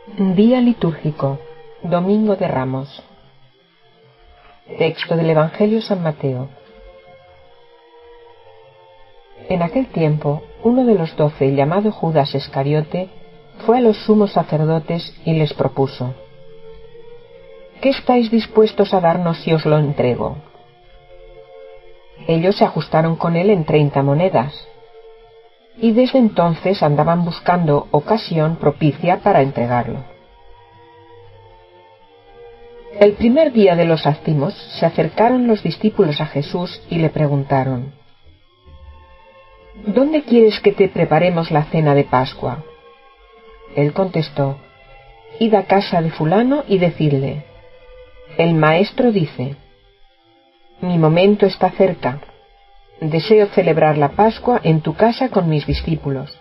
Día litúrgico, Domingo de Ramos. Texto del Evangelio San Mateo. En aquel tiempo, uno de los 12, llamado Judas Iscariote, fue a los sumos sacerdotes y les propuso: ¿Qué estáis dispuestos a darnos si os lo entrego? Ellos se ajustaron con él en 30 monedas, y desde entonces andaban buscando ocasión propicia para entregarlo. El primer día de los ázimos se acercaron los discípulos a Jesús y le preguntaron: ¿Dónde quieres que te preparemos la cena de Pascua? Él contestó: Id a casa de fulano y decidle: el maestro dice, mi momento está cerca, deseo celebrar la Pascua en tu casa con mis discípulos.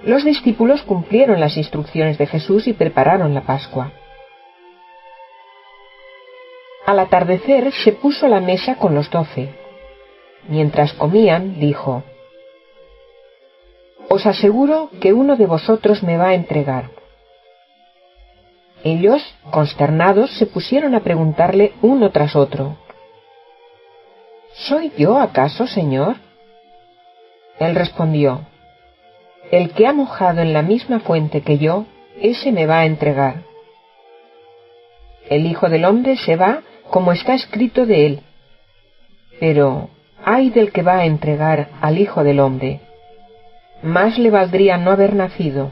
Los discípulos cumplieron las instrucciones de Jesús y prepararon la Pascua. Al atardecer se puso a la mesa con los 12. Mientras comían, dijo: Os aseguro que uno de vosotros me va a entregar. Ellos, consternados, se pusieron a preguntarle uno tras otro: ¿Soy yo acaso, Señor? Él respondió: El que ha mojado en la misma fuente que yo, ese me va a entregar. El Hijo del Hombre se va como está escrito de él. Pero, ay del que va a entregar al Hijo del Hombre. Más le valdría no haber nacido.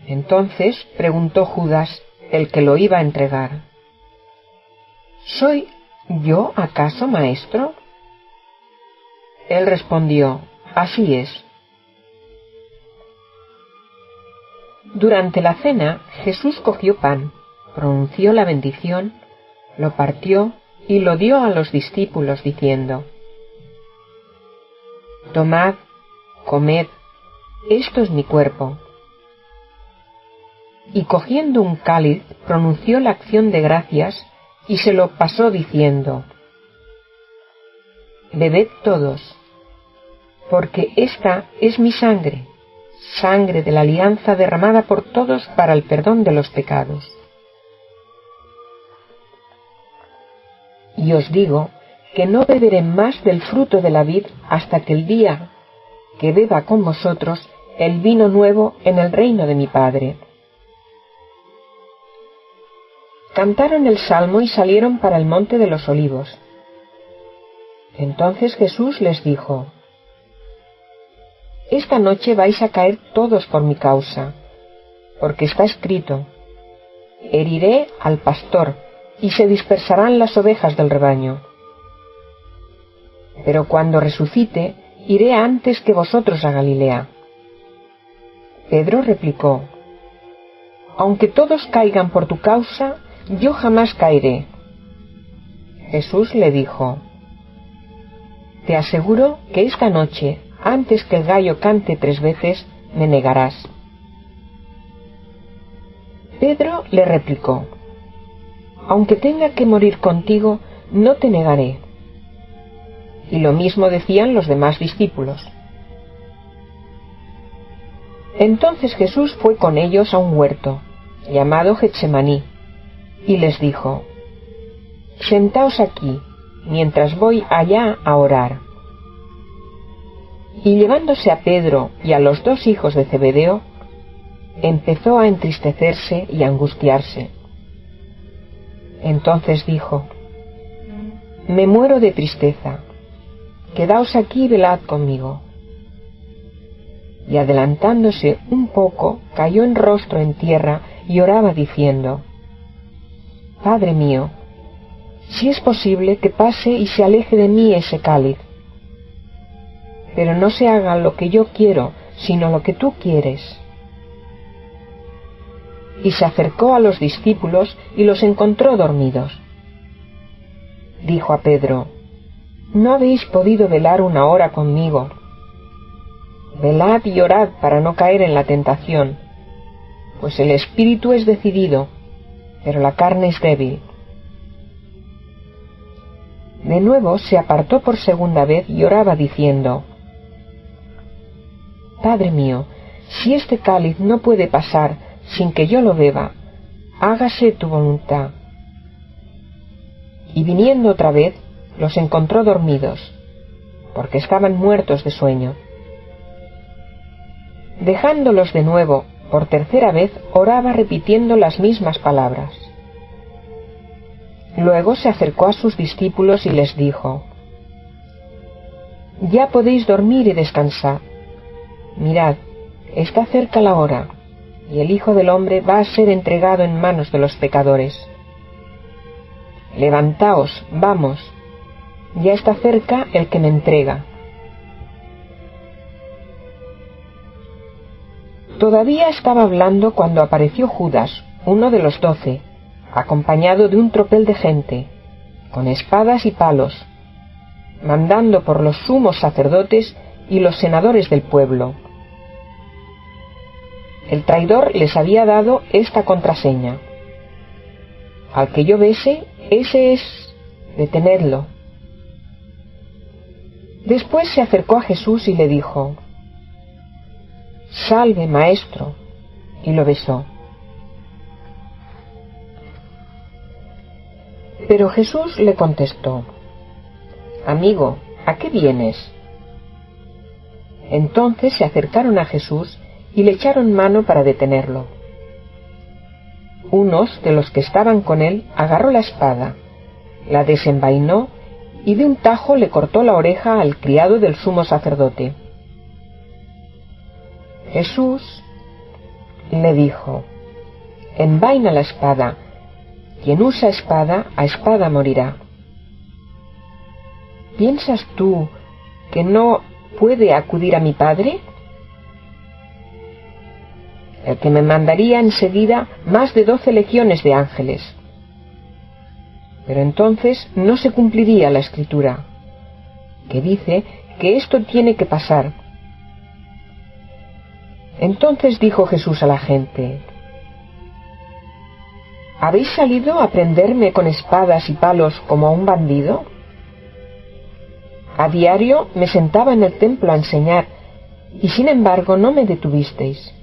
Entonces preguntó Judas, el que lo iba a entregar: ¿Soy yo acaso, maestro? Él respondió: Así es. Durante la cena, Jesús cogió pan, pronunció la bendición, lo partió y lo dio a los discípulos, diciendo: Tomad, comed, esto es mi cuerpo. Y cogiendo un cáliz, pronunció la acción de gracias y se lo pasó diciendo: Bebed todos, porque esta es mi sangre, sangre de la alianza derramada por todos para el perdón de los pecados. Y os digo que no beberé más del fruto de la vid hasta que el día que beba con vosotros el vino nuevo en el reino de mi Padre. Cantaron el salmo y salieron para el monte de los olivos. Entonces Jesús les dijo: Esta noche vais a caer todos por mi causa, porque está escrito: heriré al pastor, y se dispersarán las ovejas del rebaño. Pero cuando resucite, iré antes que vosotros a Galilea. Pedro replicó: Aunque todos caigan por tu causa, yo jamás caeré. Jesús le dijo: Te aseguro que esta noche, antes que el gallo cante 3 veces, me negarás. Pedro le replicó: Aunque tenga que morir contigo, no te negaré. Y lo mismo decían los demás discípulos. Entonces Jesús fue con ellos a un huerto, llamado Getsemaní, y les dijo: Sentaos aquí, mientras voy allá a orar. Y llevándose a Pedro y a los 2 hijos de Zebedeo, empezó a entristecerse y a angustiarse. Entonces dijo: Me muero de tristeza, quedaos aquí y velad conmigo. Y adelantándose un poco, cayó en rostro en tierra y oraba diciendo: Padre mío, si es posible que pase y se aleje de mí ese cáliz, pero no se haga lo que yo quiero, sino lo que tú quieres. Y se acercó a los discípulos y los encontró dormidos. Dijo a Pedro: ¿No habéis podido velar 1 hora conmigo? Velad y orad para no caer en la tentación, pues el espíritu es decidido, pero la carne es débil. De nuevo se apartó por segunda vez y oraba diciendo: Padre mío, si este cáliz no puede pasar sin que yo lo beba, hágase tu voluntad. Y viniendo otra vez, los encontró dormidos, porque estaban muertos de sueño. Dejándolos de nuevo, por tercera vez, oraba repitiendo las mismas palabras. Luego se acercó a sus discípulos y les dijo: Ya podéis dormir y descansar. Mirad, está cerca la hora, y el Hijo del Hombre va a ser entregado en manos de los pecadores. Levantaos, vamos, ya está cerca el que me entrega. Todavía estaba hablando cuando apareció Judas, uno de los 12, acompañado de un tropel de gente, con espadas y palos, mandando por los sumos sacerdotes y los senadores del pueblo. El traidor les había dado esta contraseña: al que yo bese, ese es, detenedlo. Después se acercó a Jesús y le dijo: Salve, maestro, y lo besó. Pero Jesús le contestó: Amigo, ¿a qué vienes? Entonces se acercaron a Jesús y le echaron mano para detenerlo. Unos de los que estaban con él agarró la espada, la desenvainó y de un tajo le cortó la oreja al criado del sumo sacerdote. Jesús le dijo: Envaina la espada, quien usa espada, a espada morirá. ¿Piensas tú que no puede acudir a mi Padre? El que me mandaría enseguida más de 12 legiones de ángeles. Pero entonces no se cumpliría la Escritura, que dice que esto tiene que pasar. Entonces dijo Jesús a la gente: ¿Habéis salido a prenderme con espadas y palos como a un bandido? A diario me sentaba en el templo a enseñar, y sin embargo no me detuvisteis.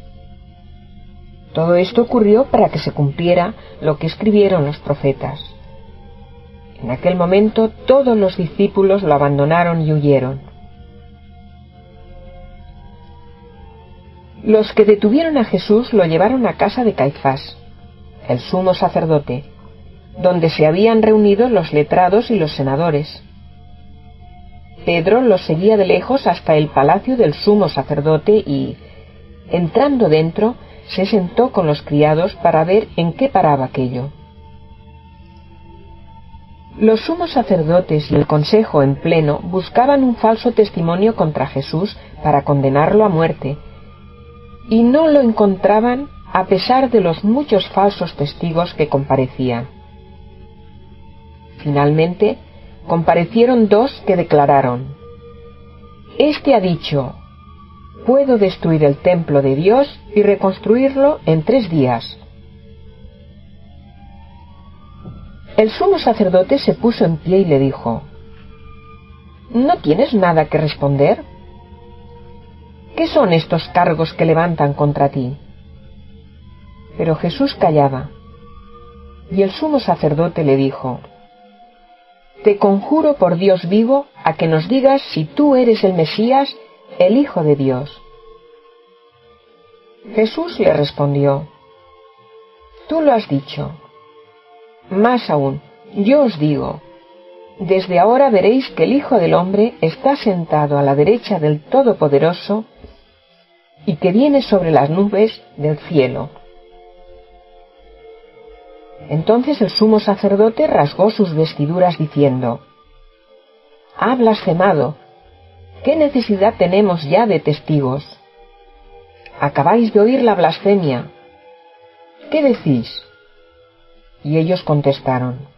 Todo esto ocurrió para que se cumpliera lo que escribieron los profetas. En aquel momento todos los discípulos lo abandonaron y huyeron. Los que detuvieron a Jesús lo llevaron a casa de Caifás, el sumo sacerdote, donde se habían reunido los letrados y los senadores. Pedro los seguía de lejos hasta el palacio del sumo sacerdote y, entrando dentro, se sentó con los criados para ver en qué paraba aquello. Los sumos sacerdotes y el consejo en pleno buscaban un falso testimonio contra Jesús para condenarlo a muerte, y no lo encontraban a pesar de los muchos falsos testigos que comparecían. Finalmente, comparecieron 2 que declararon: Este ha dicho: puedo destruir el templo de Dios y reconstruirlo en 3 días. El sumo sacerdote se puso en pie y le dijo: ¿No tienes nada que responder? ¿Qué son estos cargos que levantan contra ti? Pero Jesús callaba. Y el sumo sacerdote le dijo: Te conjuro por Dios vivo a que nos digas si tú eres el Mesías, el Hijo de Dios. Jesús le respondió: Tú lo has dicho. Más aún, yo os digo, desde ahora veréis que el Hijo del Hombre está sentado a la derecha del Todopoderoso y que viene sobre las nubes del cielo. Entonces el sumo sacerdote rasgó sus vestiduras diciendo: Ha blasfemado. ¿Qué necesidad tenemos ya de testigos? Acabáis de oír la blasfemia. ¿Qué decís? Y ellos contestaron: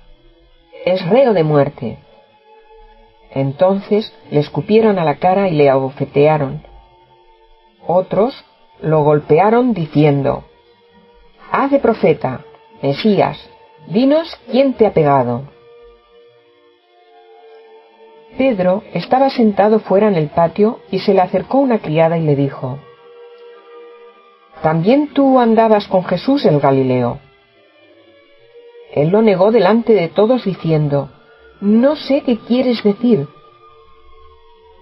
Es reo de muerte. Entonces le escupieron a la cara y le abofetearon. Otros lo golpearon diciendo: Haz de profeta, Mesías, dinos quién te ha pegado. Pedro estaba sentado fuera en el patio y se le acercó una criada y le dijo: ¿también tú andabas con Jesús el Galileo? Él lo negó delante de todos diciendo: no sé qué quieres decir.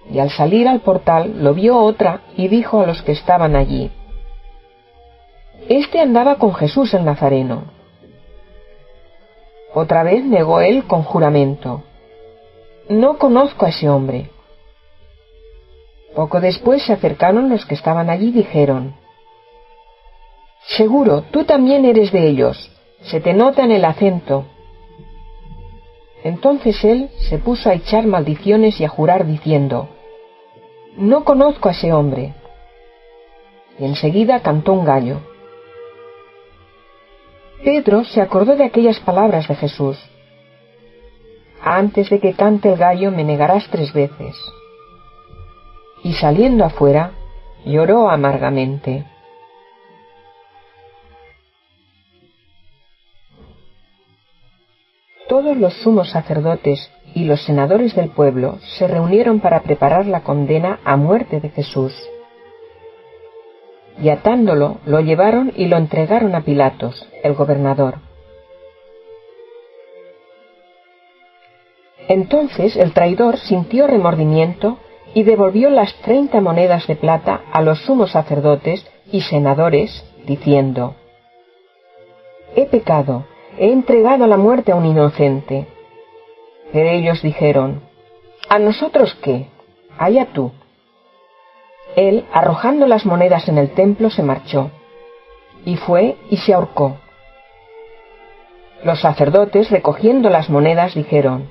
Y al salir al portal lo vio otra y dijo a los que estaban allí: este andaba con Jesús el Nazareno. Otra vez negó él con juramento: no conozco a ese hombre. Poco después se acercaron los que estaban allí y dijeron: seguro, tú también eres de ellos, se te nota en el acento. Entonces él se puso a echar maldiciones y a jurar diciendo: no conozco a ese hombre. Y enseguida cantó un gallo. Pedro se acordó de aquellas palabras de Jesús: antes de que cante el gallo me negarás 3 veces. Y saliendo afuera, lloró amargamente. Todos los sumos sacerdotes y los senadores del pueblo se reunieron para preparar la condena a muerte de Jesús. Y atándolo, lo llevaron y lo entregaron a Pilatos, el gobernador. Entonces el traidor sintió remordimiento y devolvió las 30 monedas de plata a los sumos sacerdotes y senadores, diciendo: he pecado, he entregado a la muerte a un inocente. Pero ellos dijeron: ¿a nosotros qué? Allá tú. Él, arrojando las monedas en el templo, se marchó, y fue y se ahorcó. Los sacerdotes, recogiendo las monedas, dijeron: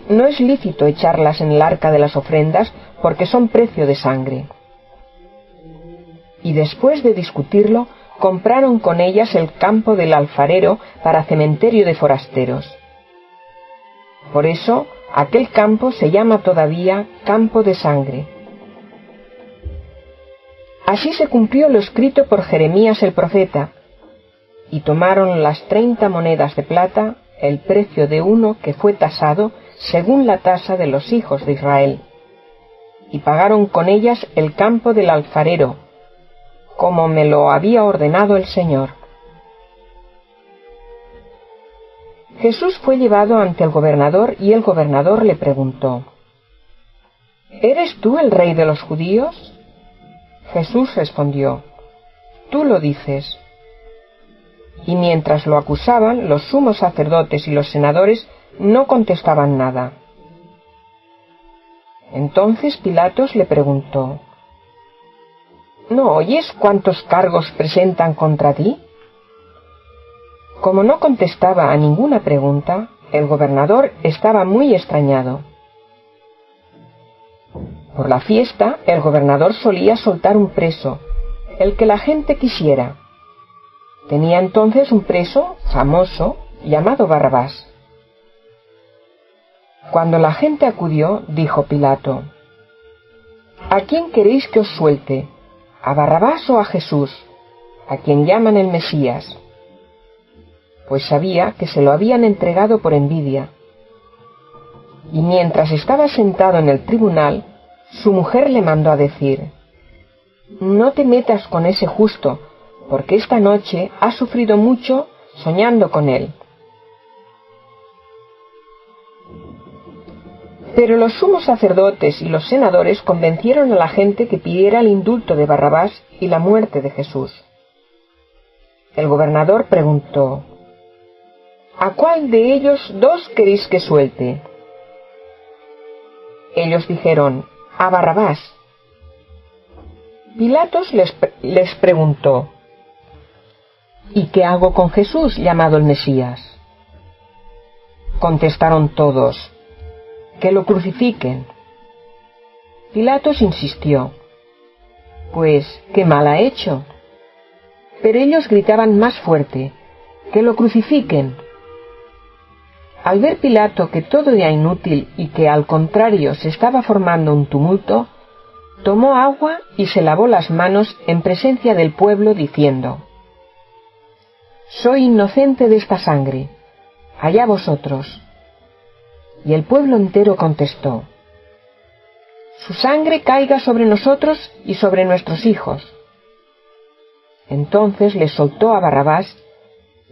no es lícito echarlas en el arca de las ofrendas, porque son precio de sangre. Y después de discutirlo, compraron con ellas el campo del alfarero para cementerio de forasteros. Por eso, aquel campo se llama todavía Campo de Sangre. Así se cumplió lo escrito por Jeremías el profeta, y tomaron las 30 monedas de plata, el precio de uno que fue tasado según la tasa de los hijos de Israel, y pagaron con ellas el campo del alfarero, como me lo había ordenado el Señor. Jesús fue llevado ante el gobernador y el gobernador le preguntó: ¿eres tú el rey de los judíos? Jesús respondió: tú lo dices. Y mientras lo acusaban, los sumos sacerdotes y los senadores no contestaban nada. Entonces Pilatos le preguntó: ¿no oyes cuántos cargos presentan contra ti? Como no contestaba a ninguna pregunta, el gobernador estaba muy extrañado. Por la fiesta, el gobernador solía soltar un preso, el que la gente quisiera. Tenía entonces un preso famoso llamado Barrabás. Cuando la gente acudió, dijo Pilato: ¿a quién queréis que os suelte? ¿A Barrabás o a Jesús, a quien llaman el Mesías? Pues sabía que se lo habían entregado por envidia. Y mientras estaba sentado en el tribunal, su mujer le mandó a decir: no te metas con ese justo, porque esta noche ha sufrido mucho soñando con él. Pero los sumos sacerdotes y los senadores convencieron a la gente que pidiera el indulto de Barrabás y la muerte de Jesús. El gobernador preguntó: ¿a cuál de ellos 2 queréis que suelte? Ellos dijeron: a Barrabás. Pilatos les preguntó: ¿y qué hago con Jesús, llamado el Mesías? Contestaron todos: que lo crucifiquen. Pilatos insistió: pues, ¿qué mal ha hecho? Pero ellos gritaban más fuerte: que lo crucifiquen. Al ver Pilato que todo era inútil y que al contrario se estaba formando un tumulto, tomó agua y se lavó las manos en presencia del pueblo diciendo: soy inocente de esta sangre, allá vosotros. Y el pueblo entero contestó: su sangre caiga sobre nosotros y sobre nuestros hijos. Entonces les soltó a Barrabás,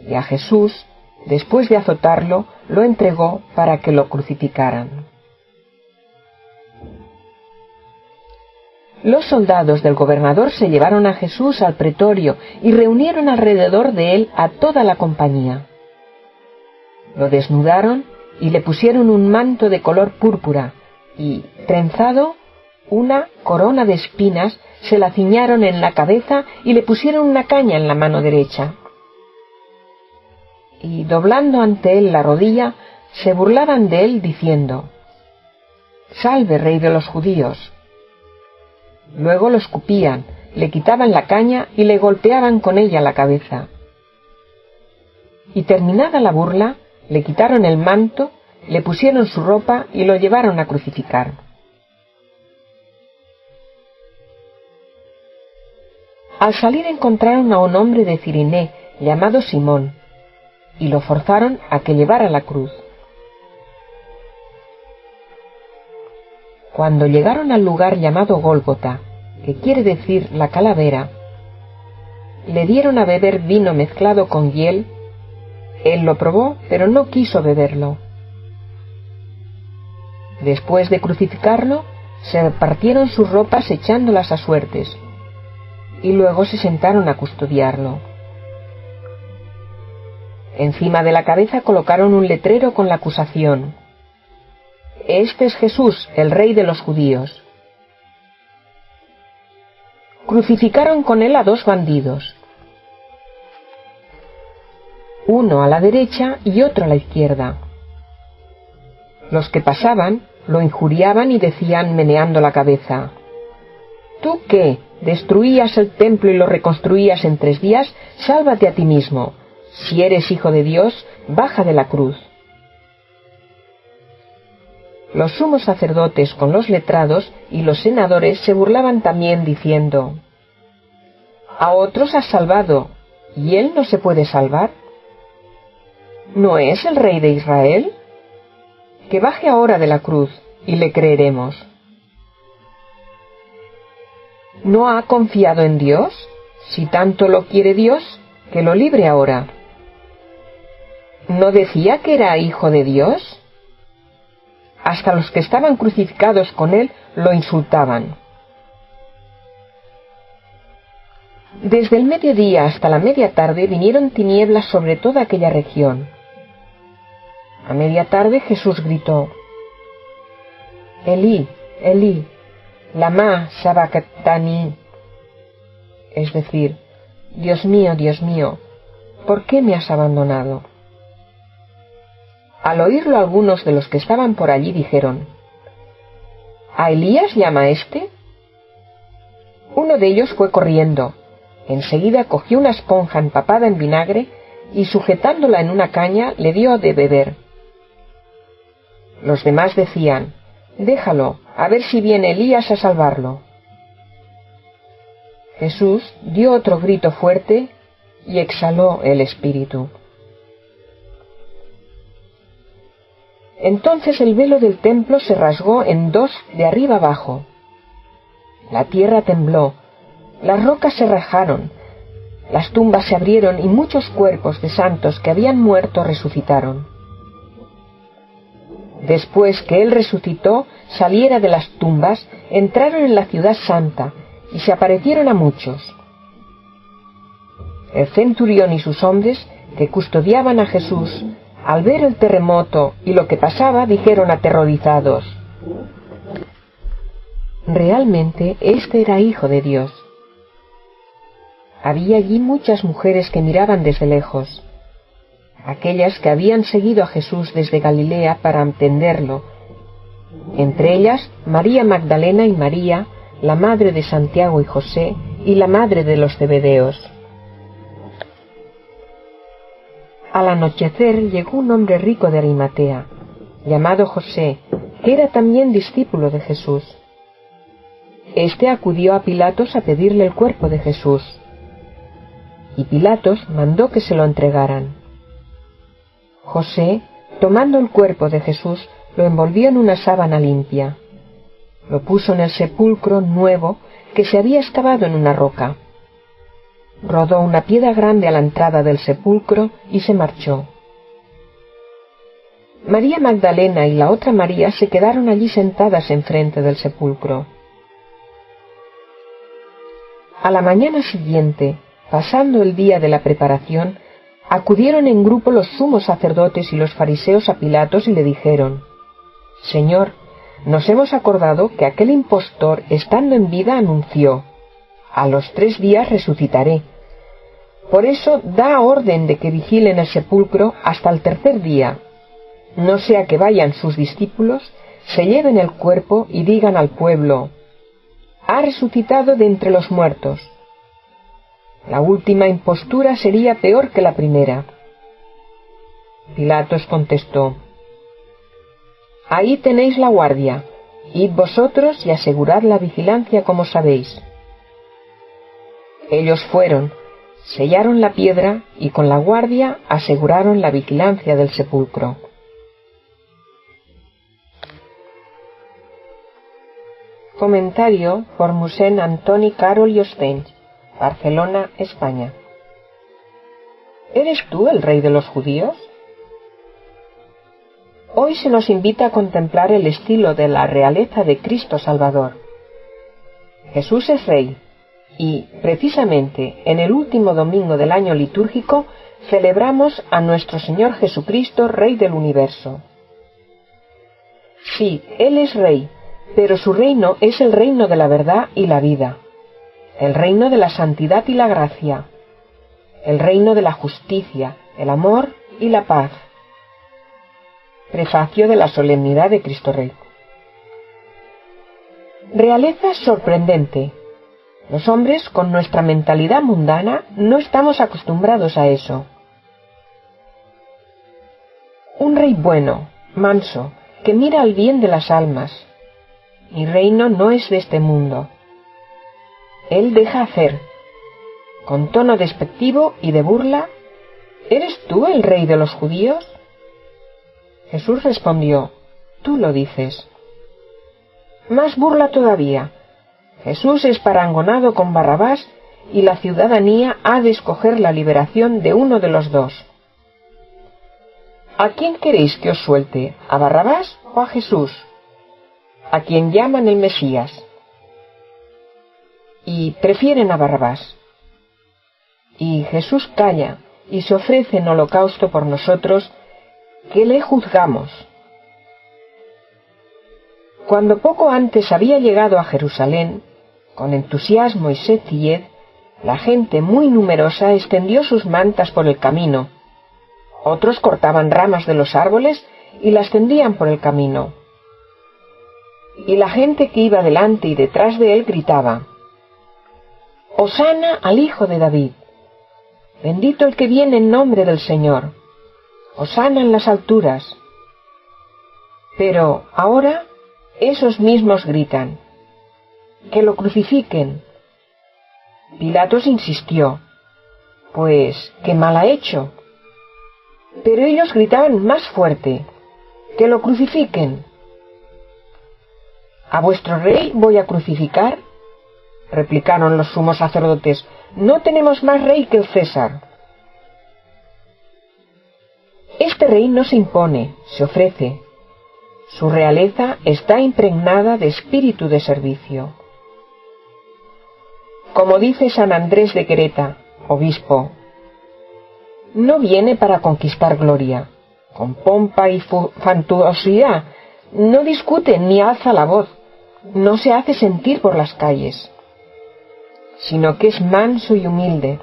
y a Jesús, después de azotarlo, lo entregó para que lo crucificaran. Los soldados del gobernador se llevaron a Jesús al pretorio y reunieron alrededor de él a toda la compañía. Lo desnudaron y le pusieron un manto de color púrpura y, trenzado, una corona de espinas, se la ciñaron en la cabeza y le pusieron una caña en la mano derecha. Y doblando ante él la rodilla, se burlaban de él diciendo: «Salve, Rey de los judíos». Luego lo escupían, le quitaban la caña y le golpeaban con ella la cabeza. Y terminada la burla, le quitaron el manto, le pusieron su ropa y lo llevaron a crucificar. Al salir encontraron a un hombre de Cirené llamado Simón, y lo forzaron a que llevara la cruz. Cuando llegaron al lugar llamado Gólgota, que quiere decir la calavera, le dieron a beber vino mezclado con hiel. Él lo probó, pero no quiso beberlo. Después de crucificarlo, se repartieron sus ropas echándolas a suertes, y luego se sentaron a custodiarlo. Encima de la cabeza colocaron un letrero con la acusación: «Este es Jesús, el Rey de los judíos». Crucificaron con él a dos bandidos, uno a la derecha y otro a la izquierda. Los que pasaban lo injuriaban y decían meneando la cabeza: «¿Tú qué? ¿Destruías el templo y lo reconstruías en 3 días? Sálvate a ti mismo. Si eres hijo de Dios, baja de la cruz». Los sumos sacerdotes con los letrados y los senadores se burlaban también diciendo: «A otros has salvado, ¿y él no se puede salvar? ¿No es el Rey de Israel? Que baje ahora de la cruz y le creeremos». ¿No ha confiado en Dios? Si tanto lo quiere Dios, que lo libre ahora. ¿No decía que era hijo de Dios? Hasta los que estaban crucificados con él lo insultaban. Desde el mediodía hasta la media tarde vinieron tinieblas sobre toda aquella región. A media tarde Jesús gritó: «Elí, Elí, lama sabactani», es decir: Dios mío, ¿por qué me has abandonado? Al oírlo, algunos de los que estaban por allí dijeron: ¿A Elías llama éste? Uno de ellos fue corriendo. Enseguida cogió una esponja empapada en vinagre y, sujetándola en una caña, le dio de beber. Los demás decían: «Déjalo, a ver si viene Elías a salvarlo». Jesús dio otro grito fuerte y exhaló el espíritu. Entonces el velo del templo se rasgó en 2 de arriba abajo. La tierra tembló, las rocas se rajaron, las tumbas se abrieron y muchos cuerpos de santos que habían muerto resucitaron. Después que él resucitó, saliera de las tumbas, entraron en la ciudad santa y se aparecieron a muchos. El centurión y sus hombres, que custodiaban a Jesús, al ver el terremoto y lo que pasaba, dijeron aterrorizados: «Realmente este era hijo de Dios». Había allí muchas mujeres que miraban desde lejos, aquellas que habían seguido a Jesús desde Galilea para atenderlo, entre ellas María Magdalena y María, la madre de Santiago y José, y la madre de los Zebedeos. Al anochecer llegó un hombre rico de Arimatea, llamado José, que era también discípulo de Jesús. Este acudió a Pilatos a pedirle el cuerpo de Jesús, y Pilatos mandó que se lo entregaran. José, tomando el cuerpo de Jesús, lo envolvió en una sábana limpia. Lo puso en el sepulcro nuevo que se había excavado en una roca. rodó una piedra grande a la entrada del sepulcro y se marchó. María Magdalena y la otra María se quedaron allí sentadas enfrente del sepulcro. A la mañana siguiente, pasando el día de la preparación, acudieron en grupo los sumos sacerdotes y los fariseos a Pilatos y le dijeron: «Señor, nos hemos acordado que aquel impostor, estando en vida, anunció: a los 3 días resucitaré. Por eso da orden de que vigilen el sepulcro hasta el 3er día, no sea que vayan sus discípulos, se lleven el cuerpo y digan al pueblo: ha resucitado de entre los muertos. La última impostura sería peor que la primera». Pilatos contestó: «Ahí tenéis la guardia, id vosotros y asegurad la vigilancia como sabéis». Ellos fueron, sellaron la piedra y con la guardia aseguraron la vigilancia del sepulcro. Comentario por Mossèn Antoni Carol i Ostenys, Barcelona, España. ¿Eres tú el rey de los judíos? Hoy se nos invita a contemplar el estilo de la realeza de Cristo Salvador. Jesús es rey y, precisamente, en el último domingo del año litúrgico celebramos a nuestro Señor Jesucristo, Rey del universo. Sí, Él es rey, pero su reino es el reino de la verdad y la vida, el reino de la santidad y la gracia, el reino de la justicia, el amor y la paz. Prefacio de la Solemnidad de Cristo Rey. Realeza sorprendente. Los hombres, con nuestra mentalidad mundana, no estamos acostumbrados a eso. Un rey bueno, manso, que mira al bien de las almas. Mi reino no es de este mundo. Él deja hacer. Con tono despectivo y de burla: ¿eres tú el rey de los judíos? Jesús respondió: tú lo dices. Más burla todavía. Jesús es parangonado con Barrabás y la ciudadanía ha de escoger la liberación de uno de los dos. ¿A quién queréis que os suelte? ¿A Barrabás o a Jesús, a quien llaman el Mesías? Y prefieren a Barrabás. Y Jesús calla y se ofrece en holocausto por nosotros, que le juzgamos. Cuando poco antes había llegado a Jerusalén, con entusiasmo y sencillez, la gente muy numerosa extendió sus mantas por el camino. Otros cortaban ramas de los árboles y las tendían por el camino. Y la gente que iba delante y detrás de él gritaba: «Hosana al Hijo de David! Bendito el que viene en nombre del Señor. Hosana en las alturas». Pero ahora esos mismos gritan: «¡Que lo crucifiquen!». Pilatos insistió: «Pues, ¿qué mal ha hecho?». Pero ellos gritaban más fuerte: «¡Que lo crucifiquen!». «¿A vuestro rey voy a crucificar?», replicaron los sumos sacerdotes. «No tenemos más rey que el César». Este rey no se impone, se ofrece. Su realeza está impregnada de espíritu de servicio. Como dice San Andrés de Quereta, obispo, no viene para conquistar gloria, con pompa y fantuosidad, no discute ni alza la voz, no se hace sentir por las calles, sino que es manso y humilde.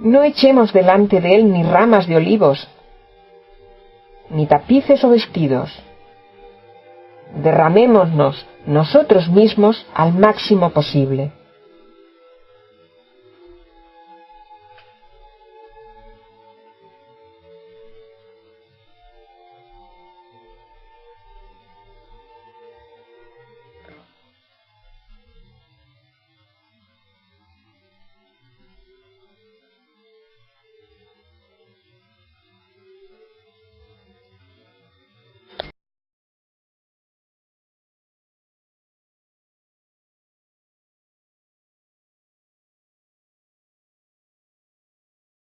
No echemos delante de él ni ramas de olivos, ni tapices o vestidos. Derramémonos nosotros mismos al máximo posible.